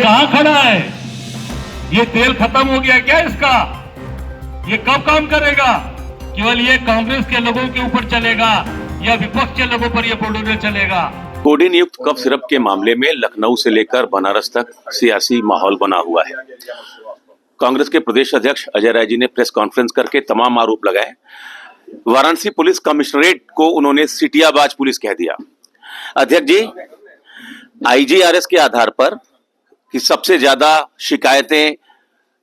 कहां खड़ा है? ये तेल खत्म हो गया क्या इसका? ये कब काम करेगा? केवल ये कांग्रेस के लोगों के ऊपर चलेगा या विपक्ष के लोगों पर ये बुलडोजर चलेगा? कोडेन युक्त कफ सिरप के मामले में लखनऊ से लेकर बनारस तक सियासी माहौल बना हुआ है। कांग्रेस के प्रदेश अध्यक्ष अजय राय जी ने प्रेस कॉन्फ्रेंस करके तमाम आरोप लगाए। वाराणसी पुलिस कमिश्नरेट को उन्होंने सिटियाबाज पुलिस कह दिया। अध्यक्ष जी, आईजीआरएस के आधार पर कि सबसे ज्यादा शिकायतें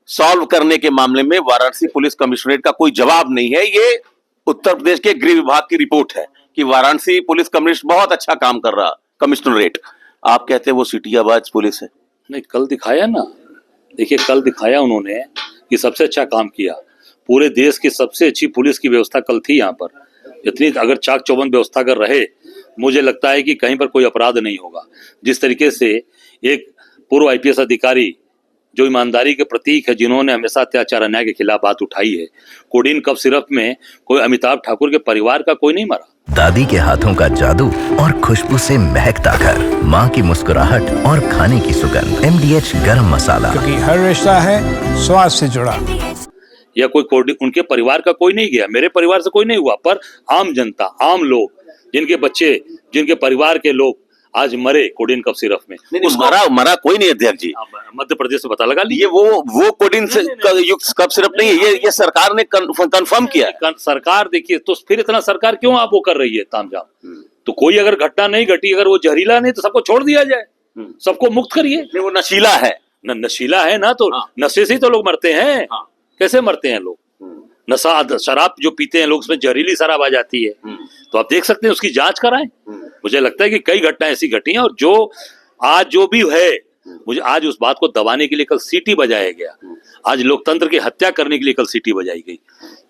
सॉल्व करने के मामले में वाराणसी पुलिस कमिश्नरेट का कोई जवाब नहीं है। ये उत्तर प्रदेश के गृह विभाग की रिपोर्ट है कि वाराणसी पुलिस कमिश्नरेट बहुत अच्छा काम कर रहा कमिश्नरेट। आप कहते हैं वो सिटियाबाज पुलिस है। नहीं, कल दिखाया ना, देखिए कल दिखाया उन्होंने कि सबसे अच्छा काम किया। पूरे देश की सबसे अच्छी पुलिस की व्यवस्था कल थी यहाँ पर। इतनी अगर चाक चौबंद व्यवस्था अगर रहे, मुझे लगता है कि कहीं पर कोई अपराध नहीं होगा। जिस तरीके से एक पूर्व आईपीएस अधिकारी जो ईमानदारी के प्रतीक है, जिन्होंने हमेशा अत्याचार अन्याय के खिलाफ बात उठाई है, कोडेन कफ सिरप में कोई अमिताभ ठाकुर के परिवार का कोई नहीं मरा। दादी के हाथों का जादू और खुशबू से महकता घर, माँ की मुस्कुराहट और खाने की सुगंध। MDH गरम मसाला, क्योंकि हर रिश्ता है स्वाद से जुड़ा। या कोई उनके परिवार का कोई नहीं गया, मेरे परिवार से कोई नहीं हुआ, पर आम जनता, आम लोग, जिनके बच्चे, जिनके परिवार के लोग आज मरे कोडेन कफ सिरप में। मरा कोई नहीं अध्यक्ष जी। मध्य प्रदेश में पता लगा लीजिए। ये वो कोडेन युक्त कफ सिरप नहीं है, ये सरकार ने कंफर्म किया। सरकार देखिए, तो फिर इतना सरकार क्यों आप वो कर रही है तामझाम? तो कोई अगर घटना नहीं घटी, अगर वो जहरीला नहीं, तो सबको छोड़ दिया जाए, सबको मुक्त करिए। वो नशीला है, नशीला है ना, तो नशे से ही तो लोग मरते हैं। कैसे मरते हैं लोग? नशा, शराब जो पीते हैं लोग, उसमें जहरीली शराब आ जाती है। तो आप देख सकते हैं, उसकी जांच कराएं। मुझे लगता है कि कई घटनाएं ऐसी घटी हैं, और जो भी है, मुझे आज उस बात को दबाने के लिए कल सीटी बजाया गया। आज लोकतंत्र की हत्या करने के लिए कल सीटी बजाई गई।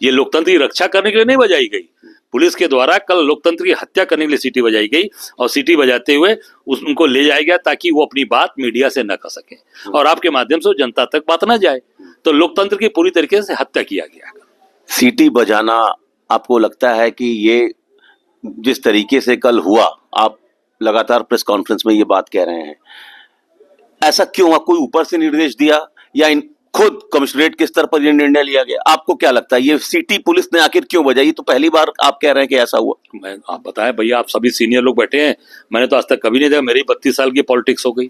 ये लोकतंत्र की रक्षा करने के लिए नहीं बजाई गई। पुलिस के द्वारा कल लोकतंत्र की हत्या करने के लिए सीटी बजाई गई, और सीटी बजाते हुए उनको ले जाया गया ताकि वो अपनी बात मीडिया से न कर सके और आपके माध्यम से जनता तक बात न जाए। तो लोकतंत्र की पूरी तरीके से हत्या किया गया। सीटी बजाना, आपको लगता है कि ये जिस तरीके से कल हुआ, आप लगातार प्रेस कॉन्फ्रेंस में ये बात कह रहे हैं, ऐसा क्यों हुआ? कोई ऊपर से निर्देश दिया या खुद कमिश्नरेट के स्तर पर ये निर्णय लिया गया? आपको क्या लगता है ये सिटी पुलिस ने आखिर क्यों बजाई? तो पहली बार आप कह रहे हैं कि ऐसा हुआ। आप बताएं भैया, आप सभी सीनियर लोग बैठे हैं, मैंने तो आज तक कभी नहीं देखा। मेरी 32 साल की पॉलिटिक्स हो गई,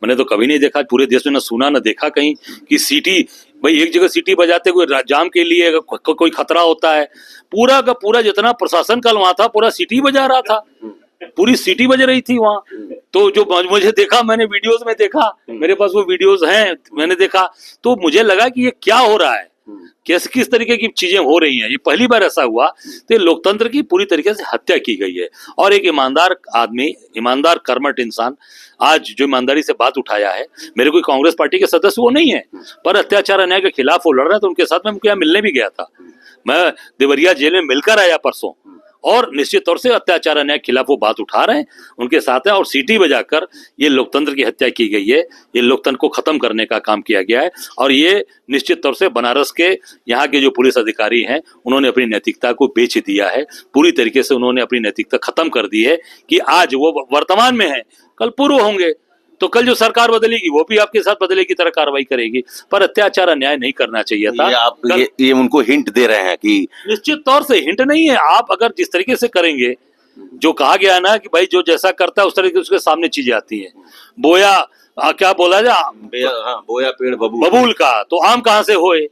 मैंने तो कभी नहीं देखा पूरे देश में, न सुना न देखा कहीं कि सीटी, भाई एक जगह सीटी बजाते कोई जाम के लिए कोई खतरा होता है, पूरा का पूरा जितना प्रशासन कल वहां था, पूरा सीटी बजा रहा था, पूरी सिटी बज रही थी वहां। तो जो मुझे देखा, मैंने वीडियोस में देखा, मेरे पास वो वीडियोस हैं, मैंने देखा, तो मुझे लगा कि ये क्या हो रहा है, किस तरीके की चीजें हो रही हैं। ये पहली बार ऐसा हुआ। तो ये लोकतंत्र की पूरी तरीके से हत्या की गई है। और एक ईमानदार आदमी, ईमानदार कर्मठ इंसान आज जो ईमानदारी से बात उठाया है, मेरे कोई कांग्रेस पार्टी के सदस्य वो नहीं है, पर अत्याचार अन्याय के खिलाफ वो लड़ रहा है, तो उनके साथ में उनके यहाँ मिलने भी गया था। मैं देवरिया जेल में मिलकर आया परसों, और निश्चित तौर से अत्याचार अन्याय के खिलाफ वो बात उठा रहे हैं, उनके साथ है। और सीटी बजाकर ये लोकतंत्र की हत्या की गई है, ये लोकतंत्र को खत्म करने का काम किया गया है। और ये निश्चित तौर से बनारस के यहाँ के जो पुलिस अधिकारी हैं, उन्होंने अपनी नैतिकता को बेच दिया है। पूरी तरीके से उन्होंने अपनी नैतिकता खत्म कर दी है कि आज वो वर्तमान में है, कल पूर्व होंगे। तो कल जो सरकार बदलेगी वो भी आपके साथ बदले की तरह कार्रवाई करेगी, पर अत्याचार अन्याय नहीं करना चाहिए था। ये उनको हिंट दे रहे हैं कि निश्चित तौर से हिंट नहीं है। आप अगर जिस तरीके से करेंगे, जो कहा गया ना कि भाई जो जैसा करता है उस तरीके उसके सामने चीजें आती हैं। बोया क्या बोला जा, बोया पेड़ बबूल का, तो आम कहाँ से होए?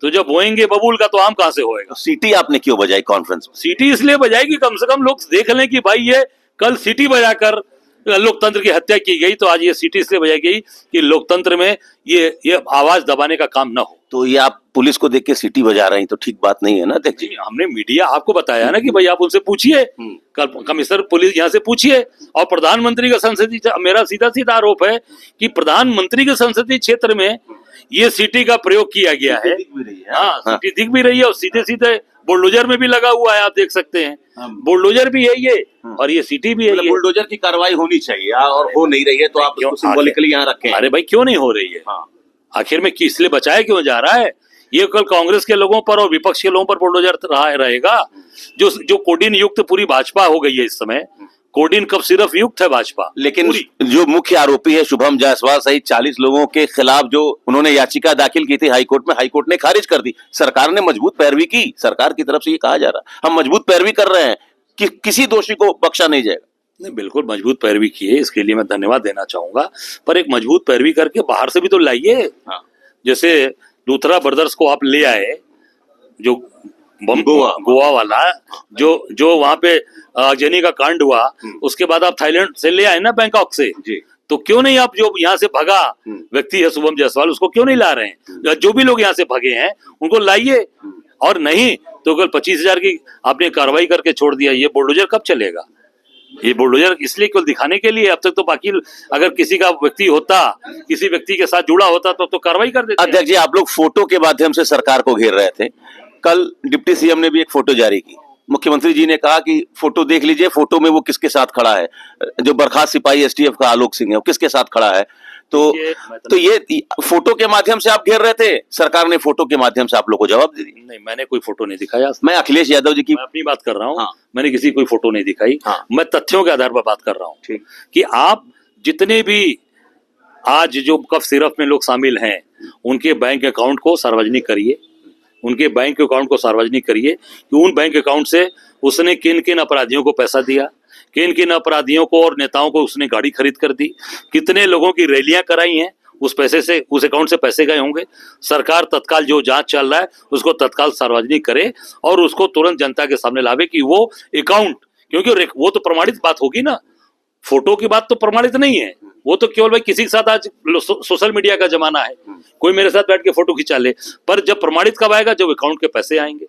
तो जब बोएंगे बबूल का, तो आम कहाँ से होएगा? सीटी आपने क्यों बजाई कॉन्फ्रेंस में? सीटी इसलिए बजाई कि कम से कम लोग देख लें कि भाई ये कल सीटी बजाकर लोकतंत्र की हत्या की गई, तो आज ये सीटी इसलिए बजाई गई कि लोकतंत्र में ये आवाज दबाने का काम न हो। तो ये आप पुलिस को देख के सीटी बजा रहे हैं, तो ठीक बात नहीं है ना। देखिए, हमने मीडिया आपको बताया ना कि भाई आप उनसे पूछिए, कमिश्नर पुलिस यहाँ से पूछिए। और प्रधानमंत्री का संसदीय, मेरा सीधा सीधा आरोप है कि प्रधानमंत्री के संसदीय क्षेत्र में ये सीटी का प्रयोग किया गया है। हाँ, सीटी दिख भी रही है, और सीधे सीधे बुलडोजर में भी लगा हुआ है, आप देख सकते हैं। बुलडोजर भी है ये, और ये सीटी भी है। बुलडोजर की कार्रवाई होनी चाहिए, और हो नहीं रही है, तो आप उसको सिंबॉलिकली यहाँ रखें। अरे भाई, क्यों नहीं हो रही है? आखिर में इसलिए बचाया क्यों जा रहा है? ये कल कांग्रेस के लोगों पर और विपक्ष के लोगों पर बुलडोजर रहेगा। जो कोडेन युक्त पूरी भाजपा हो गई है इस समय, कोडिन कफ सिरप युक्त है भाजपा। लेकिन पूरी। जो मुख्य आरोपी है शुभम जायसवाल सहित 40 लोगों के खिलाफ जो उन्होंने याचिका दाखिल की थी हाईकोर्ट में, हाईकोर्ट ने खारिज कर दी। सरकार ने मजबूत पैरवी की, सरकार की तरफ से ये कहा जा रहा हम मजबूत पैरवी कर रहे हैं कि किसी दोषी को बख्शा नहीं जाएगा। नहीं, बिल्कुल मजबूत पैरवी की है, इसके लिए मैं धन्यवाद देना चाहूंगा। पर एक मजबूत पैरवी करके बाहर से भी तो लाइए। हाँ। जैसे लूथरा ब्रदर्स को आप ले आए, जो गोवा वाला, जो वहां पे अगजनी का कांड हुआ, उसके बाद आप थाईलैंड से ले आए ना, बैंकॉक से जी। तो क्यों नहीं आप जो यहाँ से भगा व्यक्ति है शुभम जायसवाल, उसको क्यों नहीं ला रहे हैं? जो भी लोग यहाँ से भगे हैं उनको लाइए, और नहीं तो कल 25,000 की आपने कार्रवाई करके छोड़ दिया। ये बुलडोजर कब चलेगा? ये बुलडोजर इसलिए केवल दिखाने के लिए। अब तक तो बाकी अगर किसी का व्यक्ति होता, किसी व्यक्ति के साथ जुड़ा होता तो कार्रवाई कर देते। अध्यक्ष जी, आप लोग फोटो के माध्यम से सरकार को घेर रहे थे। कल डिप्टी सीएम ने भी एक फोटो जारी की। मुख्यमंत्री जी ने कहा कि फोटो देख लीजिए, फोटो में वो किसके साथ खड़ा है, जो बर्खास्त सिपाही एसटीएफ का आलोक सिंह है वो किसके साथ खड़ा है। तो ये फोटो के माध्यम से आप घेर रहे थे, सरकार ने फोटो के माध्यम से आप लोग को जवाब दे दिया। नहीं, मैंने कोई फोटो नहीं दिखाया। मैं अखिलेश यादव जी की मैं अपनी बात कर रहा हूँ। हाँ। मैंने किसी कोई फोटो नहीं दिखाई। हाँ। मैं तथ्यों के आधार पर बात कर रहा हूँ ठीक। कि आप जितने भी आज जो कफ सिरप में लोग शामिल हैं, उनके बैंक अकाउंट को सार्वजनिक करिए। उनके बैंक अकाउंट को सार्वजनिक करिए कि उन बैंक अकाउंट से उसने किन किन अपराधियों को पैसा दिया, किन किन अपराधियों को और नेताओं को उसने गाड़ी खरीद कर दी, कितने लोगों की रैलियां कराई हैं, उस पैसे से, उस अकाउंट से पैसे गए होंगे। सरकार तत्काल जो जांच चल रहा है उसको तत्काल सार्वजनिक करे और उसको तुरंत जनता के सामने लावे कि वो अकाउंट, क्योंकि वो तो प्रमाणित बात होगी ना, फोटो की बात तो प्रमाणित नहीं है। वो तो केवल भाई किसी के साथ, आज सोशल मीडिया का जमाना है, कोई मेरे साथ बैठ के फोटो खिंचा ले, पर जब प्रमाणित कब आएगा? जब अकाउंट के पैसे आएंगे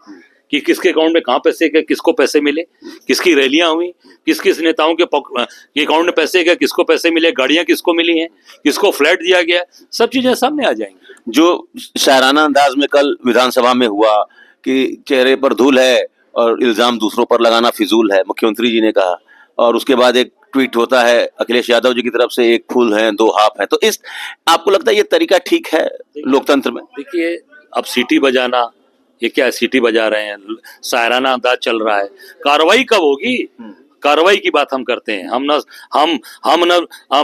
कि किसके अकाउंट में कहाँ पैसे गए, किसको पैसे मिले, किसकी रैलियां हुई, किस किस नेताओं के अकाउंट में पैसे गए, किसको पैसे मिले, गाड़ियां किसको मिली हैं, किसको फ्लैट दिया गया, सब चीजें सामने आ जाएंगी। जो शायराना अंदाज में कल विधानसभा में हुआ कि चेहरे पर धूल है और इल्जाम दूसरों पर लगाना फिजूल है, मुख्यमंत्री जी ने कहा, और उसके बाद एक ट्वीट होता है अखिलेश यादव जी की तरफ से, एक फूल है दो हाफ है। तो इस आपको लगता है ये तरीका ठीक है लोकतंत्र में? देखिए, अब सीटी बजाना, ये क्या है? सीटी बजा रहे हैं, शायराना अंदाज चल रहा है। कार्रवाई कब होगी? कार्रवाई की बात हम करते हैं। हम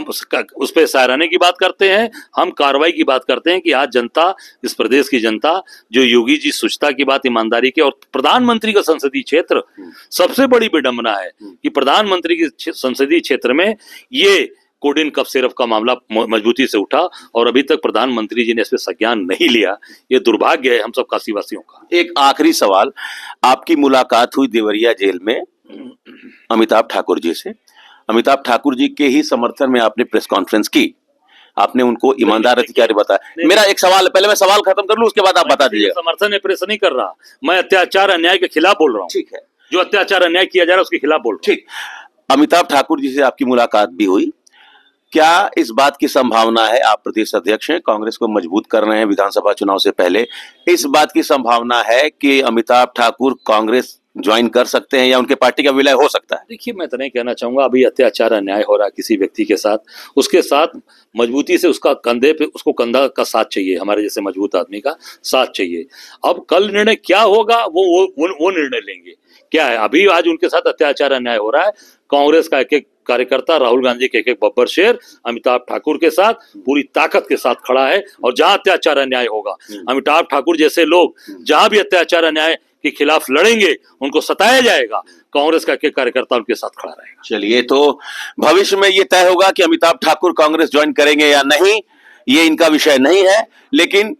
उस पे शायराने की बात करते हैं, हम कार्रवाई की बात करते हैं कि आज जनता, इस प्रदेश की जनता, जो योगी जी स्वच्छता की बात, ईमानदारी की, और प्रधानमंत्री का संसदीय क्षेत्र, सबसे बड़ी विडंबना है कि प्रधानमंत्री के संसदीय क्षेत्र में ये कोडिन कफ सिरप का मामला मजबूती से उठा और अभी तक प्रधानमंत्री जी ने इस पर संज्ञान नहीं लिया। ये दुर्भाग्य है हम सब काशीवासियों का। एक आखिरी सवाल, आपकी मुलाकात हुई देवरिया जेल में अमिताभ ठाकुर जी से। अमिताभ ठाकुर जी के ही समर्थन में आपने प्रेस कॉन्फ्रेंस की, आपने उनको ईमानदार अधिकारी बताया। मेरा एक सवाल है, पहले मैं सवाल खत्म कर लूं, उसके बाद आप बता दीजिएगा। समर्थन में प्रेस नहीं कर रहा, मैं अत्याचार अन्याय के खिलाफ बोल रहा हूँ। ठीक है, जो अत्याचार अन्याय किया जा रहा है उसके खिलाफ बोल रहा हूँ। ठीक। अमिताभ ठाकुर जी से आपकी मुलाकात भी हुई, क्या इस बात की संभावना है, आप प्रदेश अध्यक्ष हैं, कांग्रेस को मजबूत कर रहे हैं विधानसभा चुनाव से पहले, इस बात की संभावना है कि अमिताभ ठाकुर कांग्रेस ज्वाइन कर सकते हैं या उनके पार्टी का विलय हो सकता है? देखिए, मैं तो नहीं कहना चाहूंगा अभी अत्याचार अन्याय हो रहा है किसी व्यक्ति के साथ, उसके साथ मजबूती से उसका कंधे पे, उसको कंधा का साथ चाहिए, हमारे जैसे मजबूत आदमी का साथ चाहिए। अब कल निर्णय क्या होगा वो निर्णय लेंगे। क्या है, अभी आज उनके साथ अत्याचार अन्याय हो रहा है, कांग्रेस का एक एक कार्यकर्ता, राहुल गांधी के एक एक बब्बर शेर अमिताभ ठाकुर के साथ पूरी ताकत के साथ खड़ा है, और जहां अत्याचार अन्याय होगा, अमिताभ ठाकुर जैसे लोग जहां भी अत्याचार अन्याय के खिलाफ लड़ेंगे, उनको सताया जाएगा, कांग्रेस का एक एक कार्यकर्ता उनके साथ खड़ा रहेगा। चलिए, तो भविष्य में ये तय होगा कि अमिताभ ठाकुर कांग्रेस ज्वाइन करेंगे या नहीं, ये इनका विषय नहीं है, लेकिन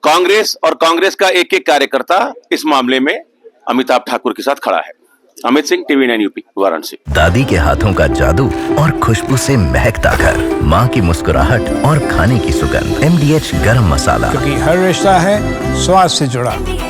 कांग्रेस और कांग्रेस का एक एक कार्यकर्ता इस मामले में अमिताभ ठाकुर के साथ खड़ा है। Amit Singh, TV 9 UP, Varanasi. दादी के हाथों का जादू और खुशबू से महकता घर, माँ की मुस्कुराहट और खाने की सुगंध, MDH गरम मसाला। क्योंकि हर रिश्ता है स्वाद से जुड़ा।